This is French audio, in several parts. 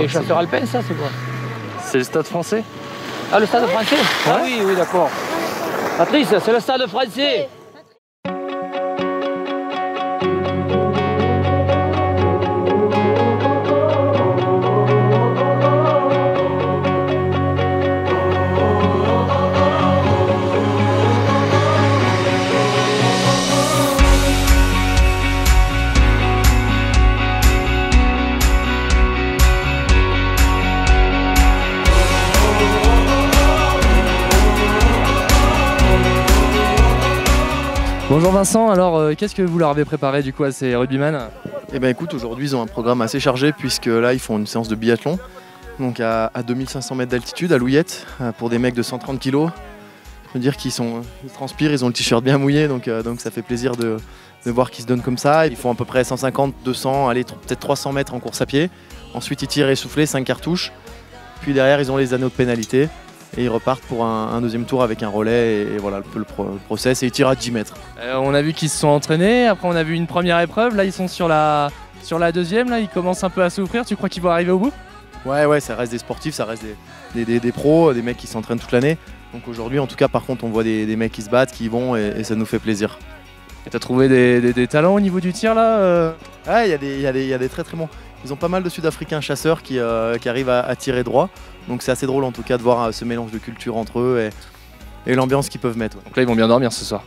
les chasseurs alpins, ça, c'est quoi? C'est le Stade Français. Ah, le Stade Français? Ah oui, oui, d'accord. Patrice, c'est le Stade Français. Bonjour Vincent, alors qu'est-ce que vous leur avez préparé du coup à ces rugbyman? Eh ben écoute, aujourd'hui ils ont un programme assez chargé puisque là ils font une séance de biathlon, donc à 2500 mètres d'altitude à Louillette, pour des mecs de 130 kg. Je veux dire qu'ils transpirent, ils ont le t-shirt bien mouillé, donc ça fait plaisir de voir qu'ils se donnent comme ça. Ils font à peu près 150, 200, allez peut-être 300 mètres en course à pied. Ensuite ils tirent essoufflés, 5 cartouches. Puis derrière ils ont les anneaux de pénalité. Et ils repartent pour un deuxième tour avec un relais et voilà le process, et ils tirent à 10 mètres. On a vu qu'ils se sont entraînés, après on a vu une première épreuve, là ils sont sur la deuxième, là ils commencent un peu à souffrir, tu crois qu'ils vont arriver au bout? Ouais, ça reste des sportifs, ça reste des pros, des mecs qui s'entraînent toute l'année. Donc aujourd'hui en tout cas par contre on voit des mecs qui se battent, qui y vont et ça nous fait plaisir. Et t'as trouvé des talents au niveau du tir là? Ouais, il y a des très très bons. Ils ont pas mal de Sud-Africains chasseurs qui arrivent à tirer droit. Donc c'est assez drôle en tout cas de voir ce mélange de culture entre eux et l'ambiance qu'ils peuvent mettre. Ouais. Donc là ils vont bien dormir ce soir.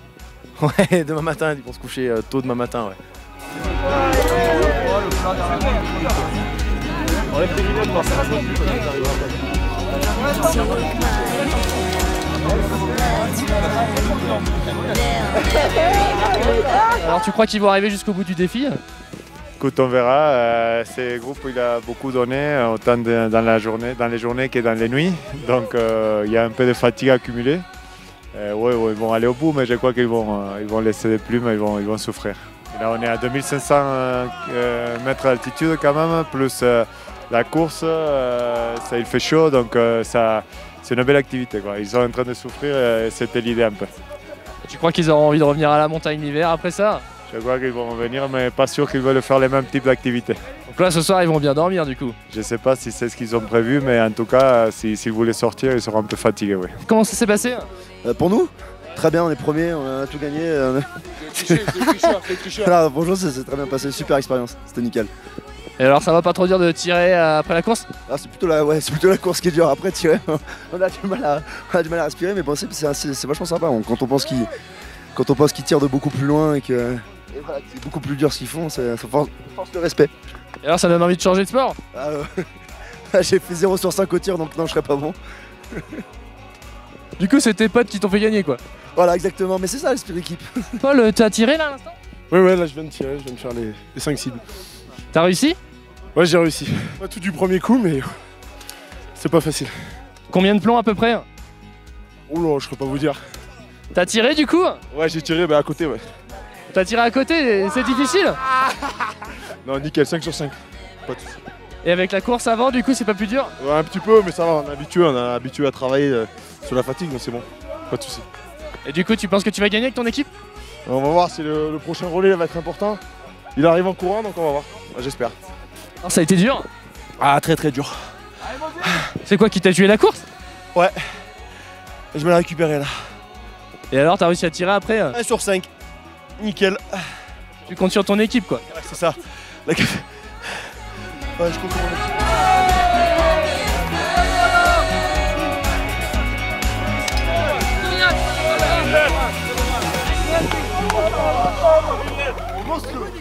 Ouais, demain matin, ils vont se coucher tôt demain matin. Ouais. Alors tu crois qu'ils vont arriver jusqu'au bout du défi? Écoute, on verra. Ce groupe il a beaucoup donné, autant dans les journées que dans les nuits. Donc il y a un peu de fatigue accumulée. Ouais, ils vont aller au bout, mais je crois qu'ils vont laisser des plumes, ils vont souffrir. Et là, on est à 2500 mètres d'altitude quand même, plus la course, il fait chaud, donc c'est une belle activité, quoi. Ils sont en train de souffrir, c'était l'idée un peu. Tu crois qu'ils auront envie de revenir à la montagne l'hiver après ça? Je crois qu'ils vont revenir, mais pas sûr qu'ils veulent faire les mêmes types d'activités. Donc là, ce soir, ils vont bien dormir du coup? Je ne sais pas si c'est ce qu'ils ont prévu, mais en tout cas, s'ils voulaient sortir, ils seront un peu fatigués. Oui. Comment ça s'est passé? Pour nous, très bien, on est premiers, on a tout gagné. Bonjour, c'est très bien passé, super expérience, c'était nickel. Et alors, ça va pas trop dire de tirer après la course? C'est plutôt la course qui est dure. Après, tirer, on a du mal à respirer, mais bon, c'est vachement sympa. Quand on pense qu'ils tirent de beaucoup plus loin et que c'est beaucoup plus dur ce qu'ils font, ça force le respect. Et alors, ça donne envie de changer de sport? J'ai fait 0 sur 5 au tir, donc non, je serais pas bon. Du coup, c'est tes potes qui t'ont fait gagner, quoi? Voilà, exactement, mais c'est ça l'esprit d'équipe. Paul, t'as tiré là à l'instant? Ouais, là je viens de tirer, je viens de faire les 5 cibles. T'as réussi? Ouais, j'ai réussi. Pas tout du premier coup, mais c'est pas facile. Combien de plombs à peu près? Oh là, je peux pas vous dire. T'as tiré du coup? Ouais, j'ai tiré à côté, ouais. T'as tiré à côté, c'est difficile? Non, nickel, 5 sur 5. Pas de soucis. Et avec la course avant, du coup, c'est pas plus dur? Ouais, un petit peu, mais ça va, on est habitué à travailler sur la fatigue, donc c'est bon. Pas de soucis. Et du coup, tu penses que tu vas gagner avec ton équipe? On va voir si le prochain relais va être important. Il arrive en courant, donc on va voir. J'espère. Ça a été dur? Ah, très très dur. C'est quoi qui t'a tué la course? Ouais. Je me l'ai récupéré là. Et alors, t'as réussi à tirer après? 1 sur 5. Nickel. Tu comptes sur ton équipe, quoi? Ouais, c'est ça. Ouais, je compte sur mon équipe. Monstrueux.